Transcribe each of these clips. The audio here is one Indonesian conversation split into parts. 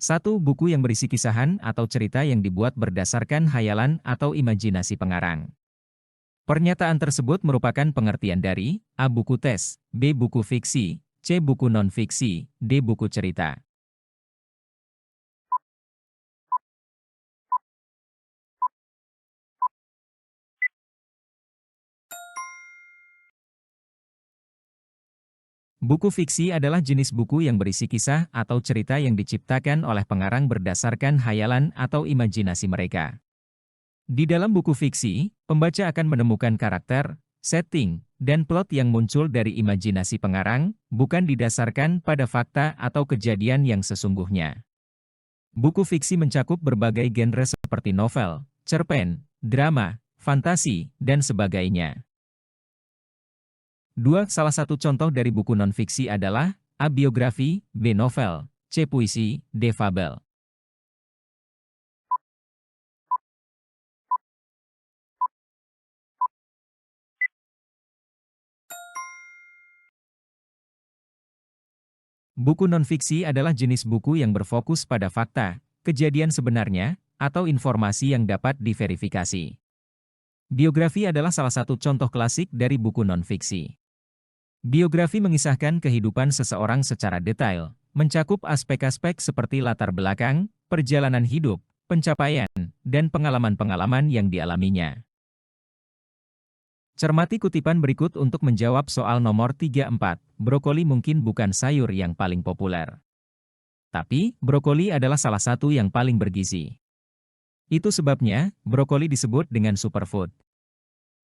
1. Buku yang berisi kisahan atau cerita yang dibuat berdasarkan hayalan atau imajinasi pengarang. Pernyataan tersebut merupakan pengertian dari A. Buku teks, B. Buku fiksi, C. Buku non-fiksi, D. Buku cerita. Buku fiksi adalah jenis buku yang berisi kisah atau cerita yang diciptakan oleh pengarang berdasarkan hayalan atau imajinasi mereka. Di dalam buku fiksi, pembaca akan menemukan karakter, setting, dan plot yang muncul dari imajinasi pengarang, bukan didasarkan pada fakta atau kejadian yang sesungguhnya. Buku fiksi mencakup berbagai genre seperti novel, cerpen, drama, fantasi, dan sebagainya. 2. Salah satu contoh dari buku non-fiksi adalah A. Biografi, B. Novel, C. Puisi, D. Fabel. Buku non-fiksi adalah jenis buku yang berfokus pada fakta, kejadian sebenarnya, atau informasi yang dapat diverifikasi. Biografi adalah salah satu contoh klasik dari buku non-fiksi. Biografi mengisahkan kehidupan seseorang secara detail, mencakup aspek-aspek seperti latar belakang, perjalanan hidup, pencapaian, dan pengalaman-pengalaman yang dialaminya. Cermati kutipan berikut untuk menjawab soal nomor 34. Brokoli mungkin bukan sayur yang paling populer. Tapi, brokoli adalah salah satu yang paling bergizi. Itu sebabnya, brokoli disebut dengan superfood.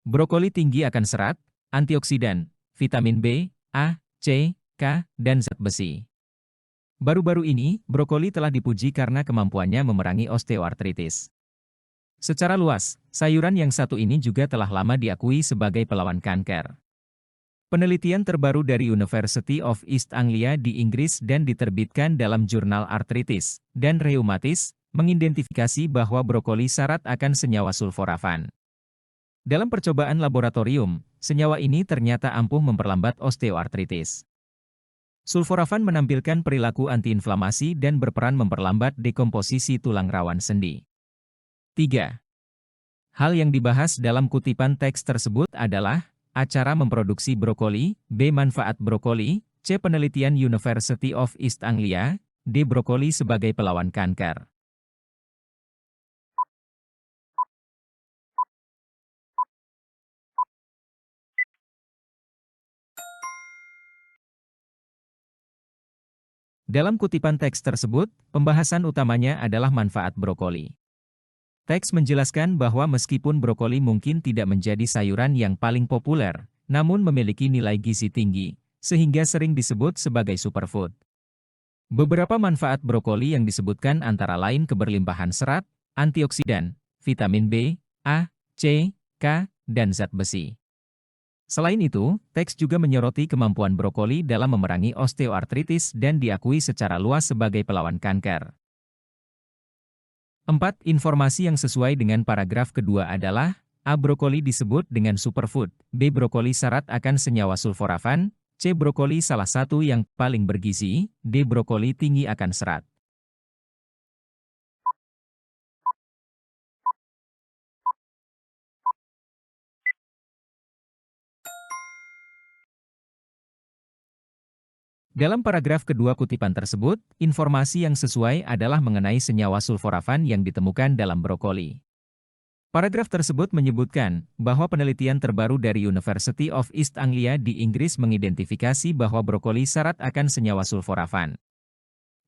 Brokoli tinggi akan serat, antioksidan, vitamin B, A, C, K, dan zat besi. Baru-baru ini, brokoli telah dipuji karena kemampuannya memerangi osteoartritis. Secara luas, sayuran yang satu ini juga telah lama diakui sebagai pelawan kanker. Penelitian terbaru dari University of East Anglia di Inggris dan diterbitkan dalam jurnal Arthritis dan Rheumatis, mengidentifikasi bahwa brokoli syarat akan senyawa sulforafan. Dalam percobaan laboratorium, senyawa ini ternyata ampuh memperlambat osteoartritis. Sulforafan menampilkan perilaku antiinflamasi dan berperan memperlambat dekomposisi tulang rawan sendi. 3. Hal yang dibahas dalam kutipan teks tersebut adalah A. Cara memproduksi brokoli, B. Manfaat brokoli, C. Penelitian University of East Anglia, D. Brokoli sebagai pelawan kanker. Dalam kutipan teks tersebut, pembahasan utamanya adalah manfaat brokoli. Teks menjelaskan bahwa meskipun brokoli mungkin tidak menjadi sayuran yang paling populer, namun memiliki nilai gizi tinggi, sehingga sering disebut sebagai superfood. Beberapa manfaat brokoli yang disebutkan antara lain keberlimpahan serat, antioksidan, vitamin B, A, C, K, dan zat besi. Selain itu, teks juga menyoroti kemampuan brokoli dalam memerangi osteoartritis dan diakui secara luas sebagai pelawan kanker. 4. Informasi yang sesuai dengan paragraf kedua adalah A. Brokoli disebut dengan superfood, B. Brokoli syarat akan senyawa sulforafan, C. Brokoli salah satu yang paling bergizi, D. Brokoli tinggi akan serat. Dalam paragraf kedua kutipan tersebut, informasi yang sesuai adalah mengenai senyawa sulforafan yang ditemukan dalam brokoli. Paragraf tersebut menyebutkan bahwa penelitian terbaru dari University of East Anglia di Inggris mengidentifikasi bahwa brokoli syarat akan senyawa sulforafan.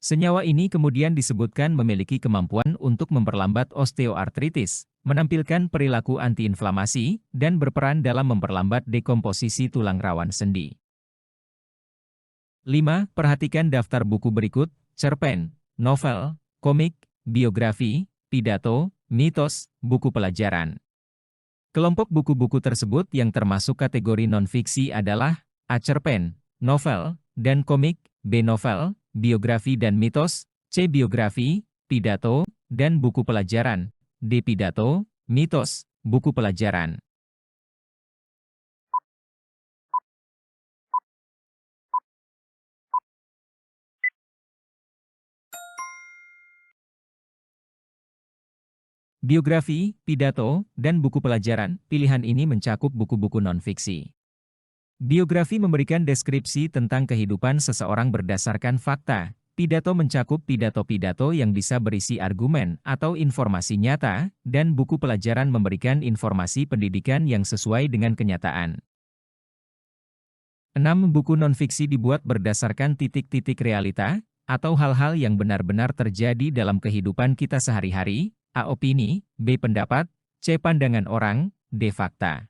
Senyawa ini kemudian disebutkan memiliki kemampuan untuk memperlambat osteoartritis, menampilkan perilaku antiinflamasi, dan berperan dalam memperlambat dekomposisi tulang rawan sendi. 5. Perhatikan daftar buku berikut: cerpen, novel, komik, biografi, pidato, mitos, buku pelajaran. Kelompok buku-buku tersebut yang termasuk kategori non-fiksi adalah A. Cerpen, novel, dan komik, B. Novel, biografi dan mitos, C. Biografi, pidato, dan buku pelajaran, D. Pidato, mitos, buku pelajaran. Biografi, pidato, dan buku pelajaran, pilihan ini mencakup buku-buku non-fiksi. Biografi memberikan deskripsi tentang kehidupan seseorang berdasarkan fakta. Pidato mencakup pidato-pidato yang bisa berisi argumen atau informasi nyata, dan buku pelajaran memberikan informasi pendidikan yang sesuai dengan kenyataan. 6. Buku non-fiksi dibuat berdasarkan titik-titik realita, atau hal-hal yang benar-benar terjadi dalam kehidupan kita sehari-hari, A. Opini, B. Pendapat, C. Pandangan orang, D. Fakta.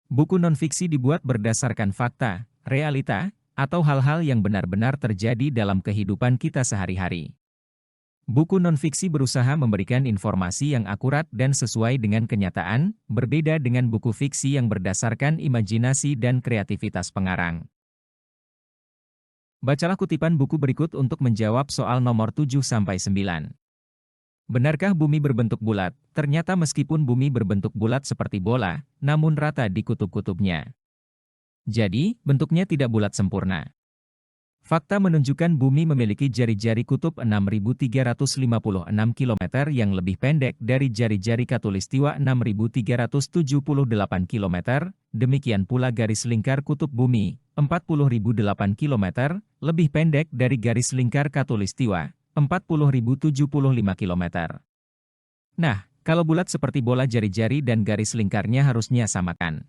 Buku non-fiksi dibuat berdasarkan fakta, realita, atau hal-hal yang benar-benar terjadi dalam kehidupan kita sehari-hari. Buku non-fiksi berusaha memberikan informasi yang akurat dan sesuai dengan kenyataan, berbeda dengan buku fiksi yang berdasarkan imajinasi dan kreativitas pengarang. Bacalah kutipan buku berikut untuk menjawab soal nomor 7-9. Benarkah bumi berbentuk bulat? Ternyata meskipun bumi berbentuk bulat seperti bola, namun rata di kutub-kutubnya. Jadi, bentuknya tidak bulat sempurna. Fakta menunjukkan bumi memiliki jari-jari kutub 6.356 km yang lebih pendek dari jari-jari khatulistiwa 6.378 km, demikian pula garis lingkar kutub bumi, 40.008 km, lebih pendek dari garis lingkar khatulistiwa, 40.075 km. Nah, kalau bulat seperti bola jari-jari dan garis lingkarnya harusnya samakan.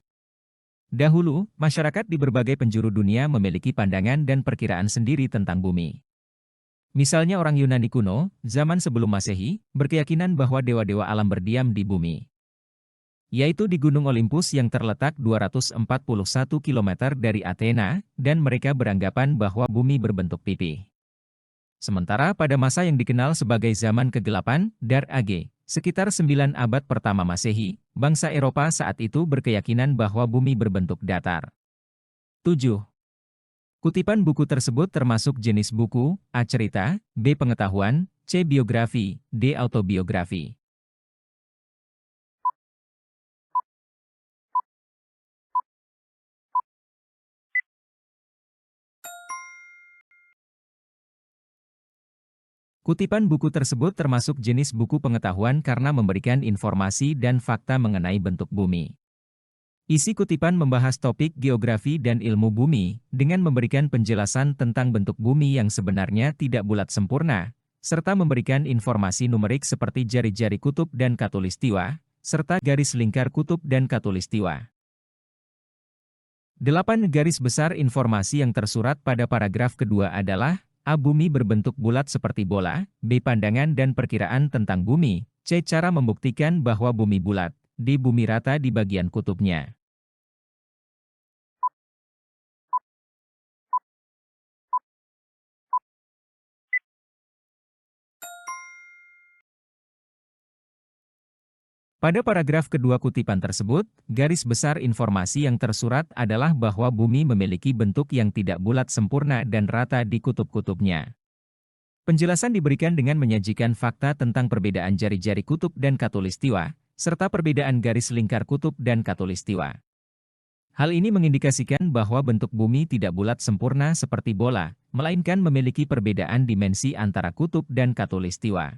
Dahulu, masyarakat di berbagai penjuru dunia memiliki pandangan dan perkiraan sendiri tentang bumi. Misalnya orang Yunani kuno, zaman sebelum Masehi, berkeyakinan bahwa dewa-dewa alam berdiam di bumi. Yaitu di Gunung Olympus yang terletak 241 km dari Athena, dan mereka beranggapan bahwa bumi berbentuk pipi. Sementara pada masa yang dikenal sebagai zaman kegelapan, Dar AG, sekitar 9 abad pertama Masehi, bangsa Eropa saat itu berkeyakinan bahwa bumi berbentuk datar. 7. Kutipan buku tersebut termasuk jenis buku, A. Cerita, B. Pengetahuan, C. Biografi, D. Autobiografi. Kutipan buku tersebut termasuk jenis buku pengetahuan karena memberikan informasi dan fakta mengenai bentuk bumi. Isi kutipan membahas topik geografi dan ilmu bumi, dengan memberikan penjelasan tentang bentuk bumi yang sebenarnya tidak bulat sempurna, serta memberikan informasi numerik seperti jari-jari kutub dan khatulistiwa, serta garis lingkar kutub dan khatulistiwa. 8 garis besar informasi yang tersurat pada paragraf kedua adalah A. Bumi berbentuk bulat seperti bola, B. Pandangan dan perkiraan tentang bumi, C. Cara membuktikan bahwa bumi bulat, D. Bumi rata di bagian kutubnya. Pada paragraf kedua kutipan tersebut, garis besar informasi yang tersurat adalah bahwa bumi memiliki bentuk yang tidak bulat sempurna dan rata di kutub-kutubnya. Penjelasan diberikan dengan menyajikan fakta tentang perbedaan jari-jari kutub dan khatulistiwa, serta perbedaan garis lingkar kutub dan khatulistiwa. Hal ini mengindikasikan bahwa bentuk bumi tidak bulat sempurna seperti bola, melainkan memiliki perbedaan dimensi antara kutub dan khatulistiwa.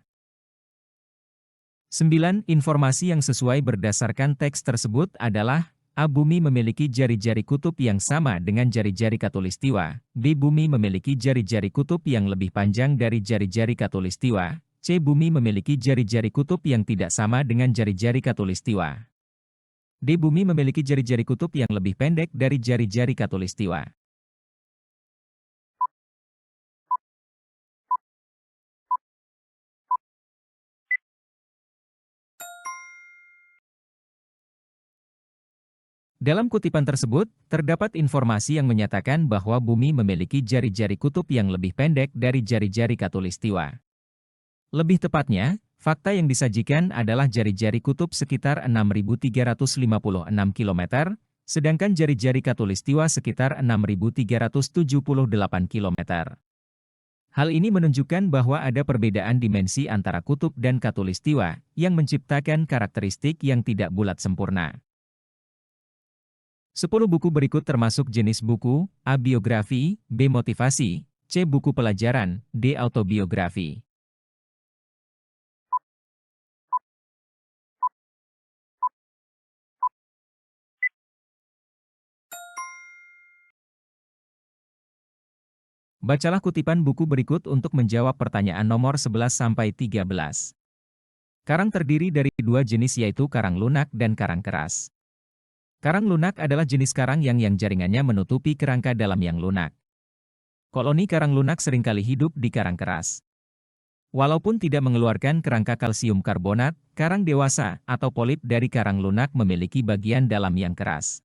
9. Informasi yang sesuai berdasarkan teks tersebut adalah A. Bumi memiliki jari-jari kutub yang sama dengan jari-jari khatulistiwa, B. Bumi memiliki jari-jari kutub yang lebih panjang dari jari-jari khatulistiwa, C. Bumi memiliki jari-jari kutub yang tidak sama dengan jari-jari khatulistiwa, D. Bumi memiliki jari-jari kutub yang lebih pendek dari jari-jari khatulistiwa. Dalam kutipan tersebut, terdapat informasi yang menyatakan bahwa bumi memiliki jari-jari kutub yang lebih pendek dari jari-jari khatulistiwa. Lebih tepatnya, fakta yang disajikan adalah jari-jari kutub sekitar 6.356 km, sedangkan jari-jari khatulistiwa sekitar 6.378 km. Hal ini menunjukkan bahwa ada perbedaan dimensi antara kutub dan khatulistiwa, yang menciptakan karakteristik yang tidak bulat sempurna. 10 buku berikut termasuk jenis buku: A. Biografi, B. Motivasi, C. Buku pelajaran, D. Autobiografi. Bacalah kutipan buku berikut untuk menjawab pertanyaan nomor 11-13. Karang terdiri dari dua jenis yaitu karang lunak dan karang keras. Karang lunak adalah jenis karang yang jaringannya menutupi kerangka dalam yang lunak. Koloni karang lunak seringkali hidup di karang keras. Walaupun tidak mengeluarkan kerangka kalsium karbonat, karang dewasa atau polip dari karang lunak memiliki bagian dalam yang keras.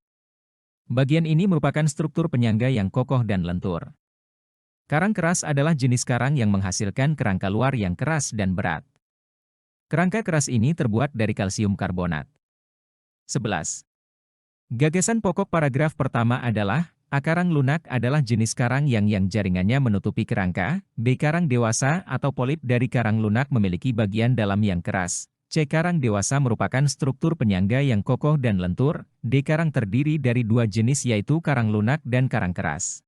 Bagian ini merupakan struktur penyangga yang kokoh dan lentur. Karang keras adalah jenis karang yang menghasilkan kerangka luar yang keras dan berat. Kerangka keras ini terbuat dari kalsium karbonat. 11. Gagasan pokok paragraf pertama adalah, A. Karang lunak adalah jenis karang yang jaringannya menutupi kerangka, B. Karang dewasa atau polip dari karang lunak memiliki bagian dalam yang keras, C. Karang dewasa merupakan struktur penyangga yang kokoh dan lentur, D. Karang terdiri dari dua jenis yaitu karang lunak dan karang keras.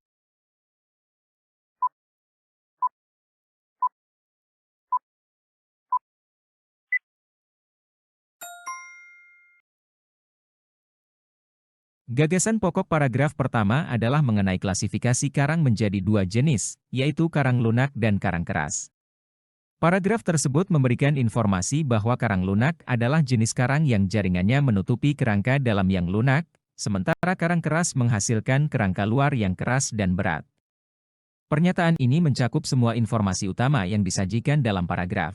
Gagasan pokok paragraf pertama adalah mengenai klasifikasi karang menjadi dua jenis, yaitu karang lunak dan karang keras. Paragraf tersebut memberikan informasi bahwa karang lunak adalah jenis karang yang jaringannya menutupi kerangka dalam yang lunak, sementara karang keras menghasilkan kerangka luar yang keras dan berat. Pernyataan ini mencakup semua informasi utama yang disajikan dalam paragraf.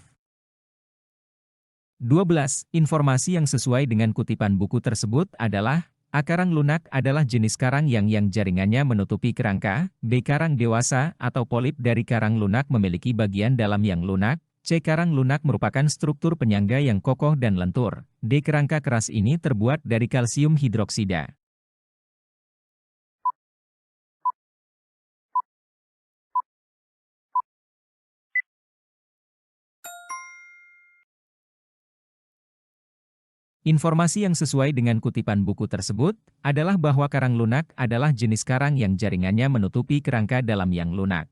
12. Informasi yang sesuai dengan kutipan buku tersebut adalah, A. Karang lunak adalah jenis karang yang jaringannya menutupi kerangka, B. Karang dewasa atau polip dari karang lunak memiliki bagian dalam yang lunak, C. Karang lunak merupakan struktur penyangga yang kokoh dan lentur, D. Kerangka keras ini terbuat dari kalsium hidroksida. Informasi yang sesuai dengan kutipan buku tersebut adalah bahwa karang lunak adalah jenis karang yang jaringannya menutupi kerangka dalam yang lunak.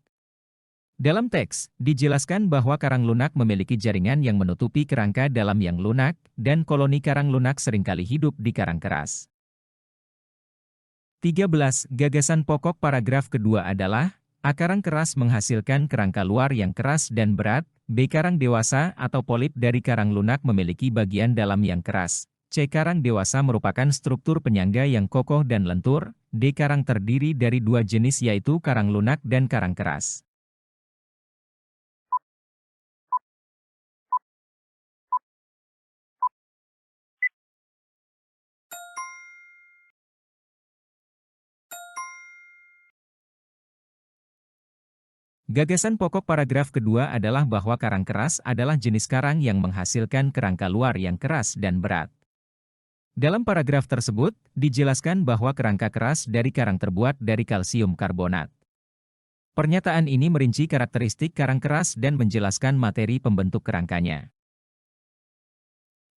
Dalam teks, dijelaskan bahwa karang lunak memiliki jaringan yang menutupi kerangka dalam yang lunak, dan koloni karang lunak seringkali hidup di karang keras. 13. Gagasan pokok paragraf kedua adalah, A. Karang keras menghasilkan kerangka luar yang keras dan berat, B. Karang dewasa atau polip dari karang lunak memiliki bagian dalam yang keras, C. Karang dewasa merupakan struktur penyangga yang kokoh dan lentur, D. Karang terdiri dari dua jenis yaitu karang lunak dan karang keras. Gagasan pokok paragraf kedua adalah bahwa karang keras adalah jenis karang yang menghasilkan kerangka luar yang keras dan berat. Dalam paragraf tersebut, dijelaskan bahwa kerangka keras dari karang terbuat dari kalsium karbonat. Pernyataan ini merinci karakteristik karang keras dan menjelaskan materi pembentuk kerangkanya.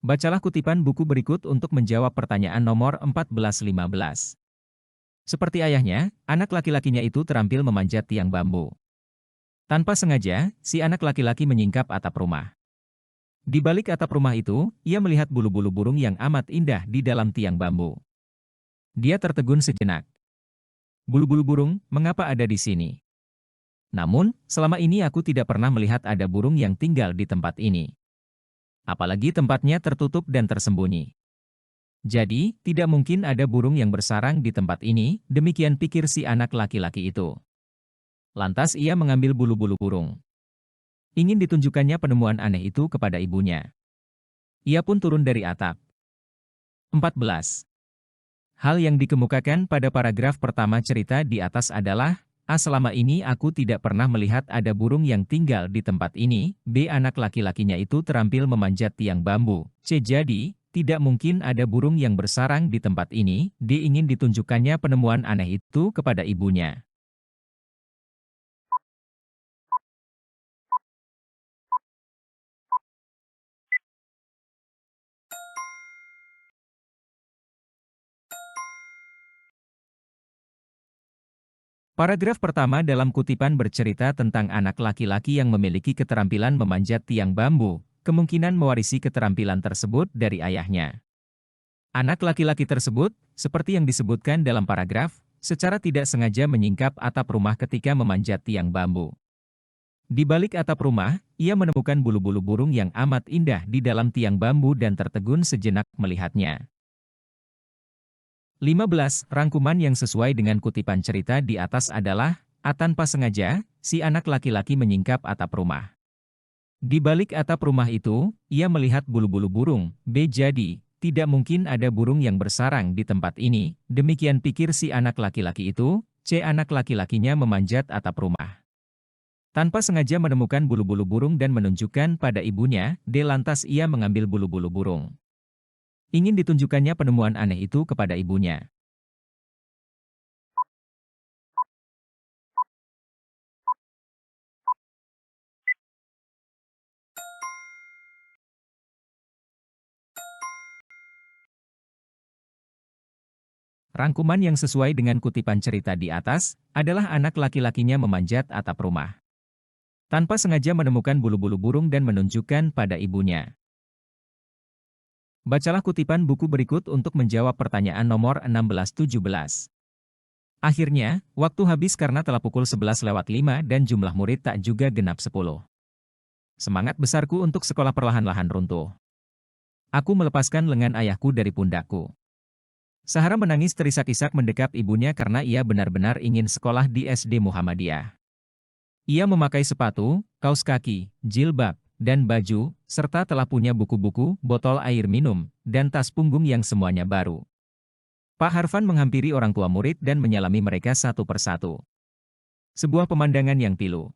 Bacalah kutipan buku berikut untuk menjawab pertanyaan nomor 14-15. Seperti ayahnya, anak laki-lakinya itu terampil memanjat tiang bambu. Tanpa sengaja, si anak laki-laki menyingkap atap rumah. Di balik atap rumah itu, ia melihat bulu-bulu burung yang amat indah di dalam tiang bambu. Dia tertegun sejenak. Bulu-bulu burung, mengapa ada di sini? Namun, selama ini aku tidak pernah melihat ada burung yang tinggal di tempat ini. Apalagi tempatnya tertutup dan tersembunyi. Jadi, tidak mungkin ada burung yang bersarang di tempat ini, demikian pikir si anak laki-laki itu. Lantas ia mengambil bulu-bulu burung. Ingin ditunjukkannya penemuan aneh itu kepada ibunya. Ia pun turun dari atap. 14. Hal yang dikemukakan pada paragraf pertama cerita di atas adalah, A. Selama ini aku tidak pernah melihat ada burung yang tinggal di tempat ini, B. Anak laki-lakinya itu terampil memanjat tiang bambu, C. Jadi, tidak mungkin ada burung yang bersarang di tempat ini, D. Ingin ditunjukkannya penemuan aneh itu kepada ibunya. Paragraf pertama dalam kutipan bercerita tentang anak laki-laki yang memiliki keterampilan memanjat tiang bambu, kemungkinan mewarisi keterampilan tersebut dari ayahnya. Anak laki-laki tersebut, seperti yang disebutkan dalam paragraf, secara tidak sengaja menyingkap atap rumah ketika memanjat tiang bambu. Di balik atap rumah, ia menemukan bulu-bulu burung yang amat indah di dalam tiang bambu dan tertegun sejenak melihatnya. 15. Rangkuman yang sesuai dengan kutipan cerita di atas adalah, A. Tanpa sengaja, si anak laki-laki menyingkap atap rumah. Di balik atap rumah itu, ia melihat bulu-bulu burung. B. Jadi, tidak mungkin ada burung yang bersarang di tempat ini, demikian pikir si anak laki-laki itu. C. Anak laki-lakinya memanjat atap rumah. Tanpa sengaja menemukan bulu-bulu burung dan menunjukkan pada ibunya. D. Lantas ia mengambil bulu-bulu burung. Ingin ditunjukkannya penemuan aneh itu kepada ibunya. Rangkuman yang sesuai dengan kutipan cerita di atas adalah anak laki-lakinya memanjat atap rumah. Tanpa sengaja menemukan bulu-bulu burung dan menunjukkan pada ibunya. Bacalah kutipan buku berikut untuk menjawab pertanyaan nomor 16-17. Akhirnya, waktu habis karena telah pukul 11:05 dan jumlah murid tak juga genap 10. Semangat besarku untuk sekolah perlahan-lahan runtuh. Aku melepaskan lengan ayahku dari pundakku. Sahara menangis terisak-isak mendekap ibunya karena ia benar-benar ingin sekolah di SD Muhammadiyah. Ia memakai sepatu, kaos kaki, jilbab, dan baju, serta telah punya buku-buku, botol air minum, dan tas punggung yang semuanya baru. Pak Harfan menghampiri orang tua murid dan menyalami mereka satu persatu. Sebuah pemandangan yang pilu.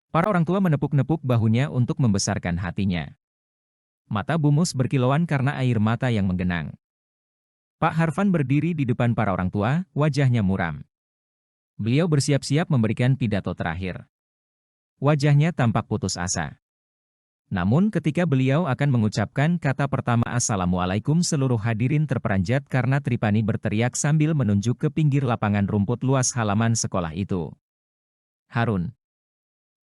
Para orang tua menepuk-nepuk bahunya untuk membesarkan hatinya. Mata Bumus berkilauan karena air mata yang menggenang. Pak Harfan berdiri di depan para orang tua, wajahnya muram. Beliau bersiap-siap memberikan pidato terakhir. Wajahnya tampak putus asa. Namun ketika beliau akan mengucapkan kata pertama Assalamualaikum, seluruh hadirin terperanjat karena Tripani berteriak sambil menunjuk ke pinggir lapangan rumput luas halaman sekolah itu. Harun.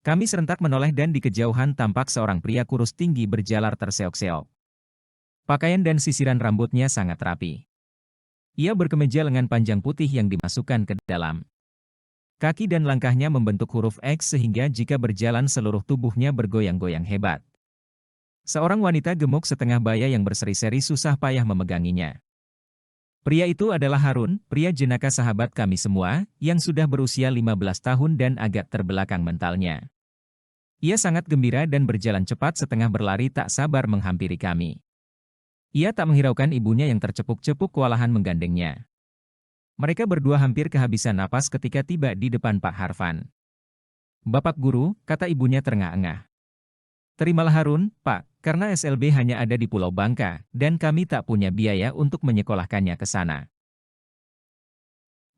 Kami serentak menoleh dan di kejauhan tampak seorang pria kurus tinggi berjalar terseok-seok. Pakaian dan sisiran rambutnya sangat rapi. Ia berkemeja lengan panjang putih yang dimasukkan ke dalam. Kaki dan langkahnya membentuk huruf X sehingga jika berjalan seluruh tubuhnya bergoyang-goyang hebat. Seorang wanita gemuk setengah baya yang berseri-seri susah payah memeganginya. Pria itu adalah Harun, pria jenaka sahabat kami semua, yang sudah berusia 15 tahun dan agak terbelakang mentalnya. Ia sangat gembira dan berjalan cepat setengah berlari tak sabar menghampiri kami. Ia tak menghiraukan ibunya yang tercepuk-cepuk kewalahan menggandengnya. Mereka berdua hampir kehabisan napas ketika tiba di depan Pak Harfan. Bapak Guru, kata ibunya terengah-engah. Terimalah Harun, Pak, karena SLB hanya ada di Pulau Bangka, dan kami tak punya biaya untuk menyekolahkannya ke sana.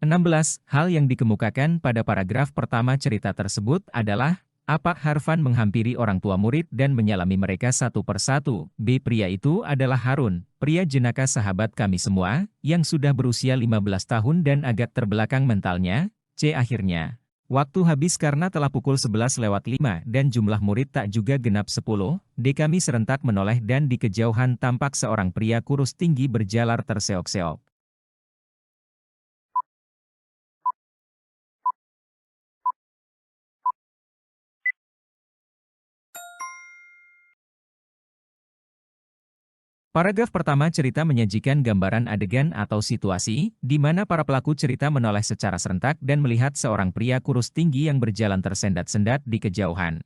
16. Hal yang dikemukakan pada paragraf pertama cerita tersebut adalah, A. Pak Harfan menghampiri orang tua murid dan menyalami mereka satu persatu. B. Pria itu adalah Harun, pria jenaka sahabat kami semua, yang sudah berusia 15 tahun dan agak terbelakang mentalnya. C. Akhirnya, waktu habis karena telah pukul 11:05 dan jumlah murid tak juga genap 10. D. Kami serentak menoleh dan di kejauhan tampak seorang pria kurus tinggi berjalar terseok-seok. Paragraf pertama cerita menyajikan gambaran adegan atau situasi, di mana para pelaku cerita menoleh secara serentak dan melihat seorang pria kurus tinggi yang berjalan tersendat-sendat di kejauhan.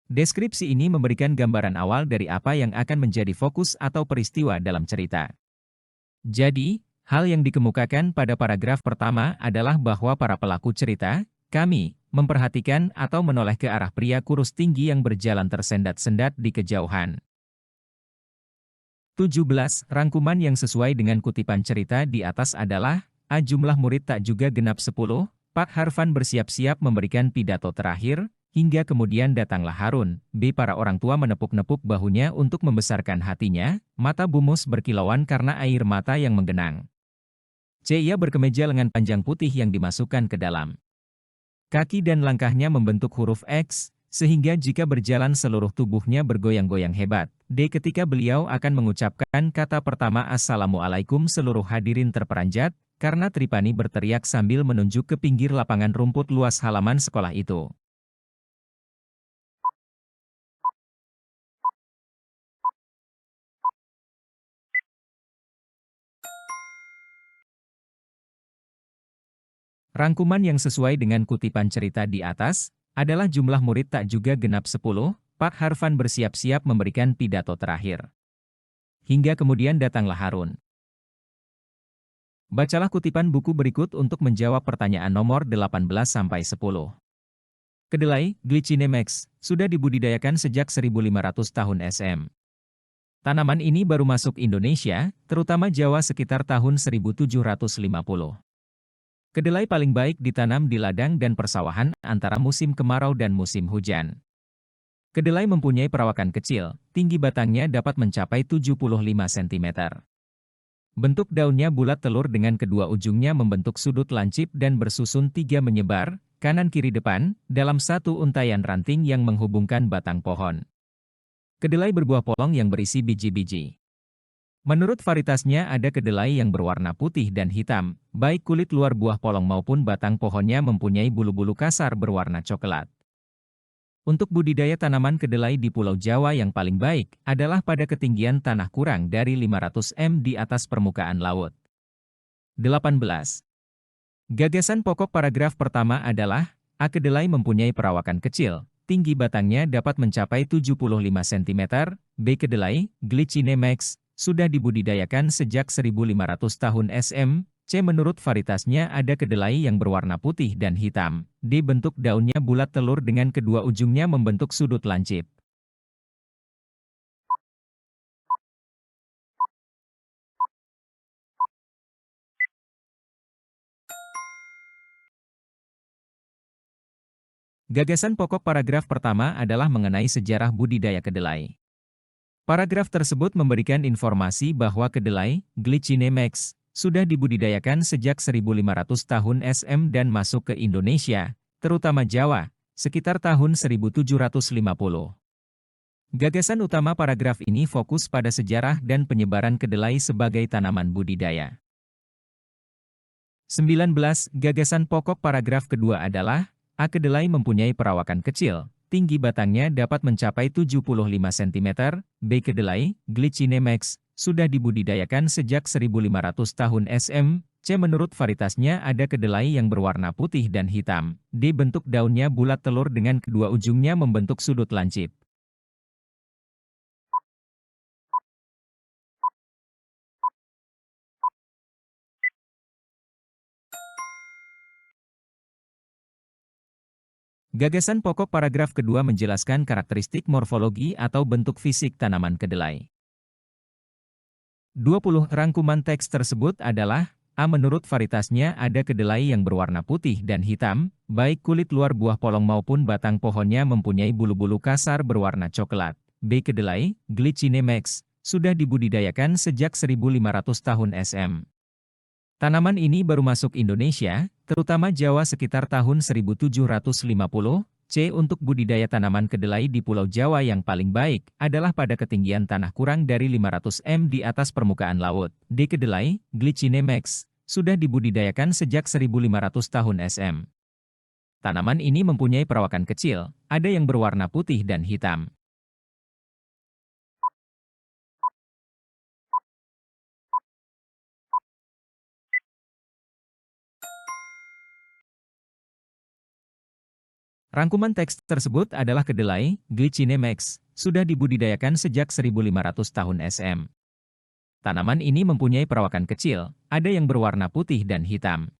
Deskripsi ini memberikan gambaran awal dari apa yang akan menjadi fokus atau peristiwa dalam cerita. Jadi, hal yang dikemukakan pada paragraf pertama adalah bahwa para pelaku cerita, kami, memperhatikan atau menoleh ke arah pria kurus tinggi yang berjalan tersendat-sendat di kejauhan. 17. Rangkuman yang sesuai dengan kutipan cerita di atas adalah, A. Jumlah murid tak juga genap 10, Pak Harfan bersiap-siap memberikan pidato terakhir, hingga kemudian datanglah Harun. B. Para orang tua menepuk-nepuk bahunya untuk membesarkan hatinya, mata Bumus berkilauan karena air mata yang menggenang. C. Ia berkemeja lengan panjang putih yang dimasukkan ke dalam. Kaki dan langkahnya membentuk huruf X, sehingga jika berjalan seluruh tubuhnya bergoyang-goyang hebat. D. Ketika beliau akan mengucapkan kata pertama Assalamualaikum, seluruh hadirin terperanjat, karena Tripani berteriak sambil menunjuk ke pinggir lapangan rumput luas halaman sekolah itu. Rangkuman yang sesuai dengan kutipan cerita di atas, adalah jumlah murid tak juga genap 10, Pak Harfan bersiap-siap memberikan pidato terakhir. Hingga kemudian datanglah Harun. Bacalah kutipan buku berikut untuk menjawab pertanyaan nomor 18-10. Kedelai, Glycinemex, sudah dibudidayakan sejak 1500 tahun SM. Tanaman ini baru masuk Indonesia, terutama Jawa sekitar tahun 1750. Kedelai paling baik ditanam di ladang dan persawahan antara musim kemarau dan musim hujan. Kedelai mempunyai perawakan kecil, tinggi batangnya dapat mencapai 75 cm. Bentuk daunnya bulat telur dengan kedua ujungnya membentuk sudut lancip dan bersusun 3 menyebar, kanan-kiri depan, dalam satu untaian ranting yang menghubungkan batang pohon. Kedelai berbuah polong yang berisi biji-biji. Menurut varietasnya ada kedelai yang berwarna putih dan hitam, baik kulit luar buah polong maupun batang pohonnya mempunyai bulu-bulu kasar berwarna coklat. Untuk budidaya tanaman kedelai di Pulau Jawa yang paling baik adalah pada ketinggian tanah kurang dari 500 m di atas permukaan laut. 18. Gagasan pokok paragraf pertama adalah, A. Kedelai mempunyai perawakan kecil, tinggi batangnya dapat mencapai 75 cm, B. Kedelai, Glycinemex, sudah dibudidayakan sejak 1500 tahun SM, C. Menurut varietasnya ada kedelai yang berwarna putih dan hitam, D. Bentuk daunnya bulat telur dengan kedua ujungnya membentuk sudut lancip. Gagasan pokok paragraf pertama adalah mengenai sejarah budidaya kedelai. Paragraf tersebut memberikan informasi bahwa kedelai, Glycinemex, sudah dibudidayakan sejak 1500 tahun SM dan masuk ke Indonesia, terutama Jawa, sekitar tahun 1750. Gagasan utama paragraf ini fokus pada sejarah dan penyebaran kedelai sebagai tanaman budidaya. 19. Gagasan pokok paragraf kedua adalah, A. Kedelai mempunyai perawakan kecil, tinggi batangnya dapat mencapai 75 cm, B. Kedelai, Glycinemex, sudah dibudidayakan sejak 1500 tahun SM, C. Menurut varietasnya ada kedelai yang berwarna putih dan hitam, D. Bentuk daunnya bulat telur dengan kedua ujungnya membentuk sudut lancip. Gagasan pokok paragraf kedua menjelaskan karakteristik morfologi atau bentuk fisik tanaman kedelai. 20. Rangkuman teks tersebut adalah, A. Menurut varietasnya ada kedelai yang berwarna putih dan hitam, baik kulit luar buah polong maupun batang pohonnya mempunyai bulu-bulu kasar berwarna coklat. B. Kedelai, Glycinemex, sudah dibudidayakan sejak 1500 tahun SM. Tanaman ini baru masuk Indonesia, terutama Jawa sekitar tahun 1750. C. Untuk budidaya tanaman kedelai di Pulau Jawa yang paling baik adalah pada ketinggian tanah kurang dari 500 m di atas permukaan laut. D. Kedelai, Glycinemex, sudah dibudidayakan sejak 1500 tahun SM. Tanaman ini mempunyai perawakan kecil, ada yang berwarna putih dan hitam. Rangkuman teks tersebut adalah kedelai, Glycinemex, sudah dibudidayakan sejak 1500 tahun SM. Tanaman ini mempunyai perawakan kecil, ada yang berwarna putih dan hitam.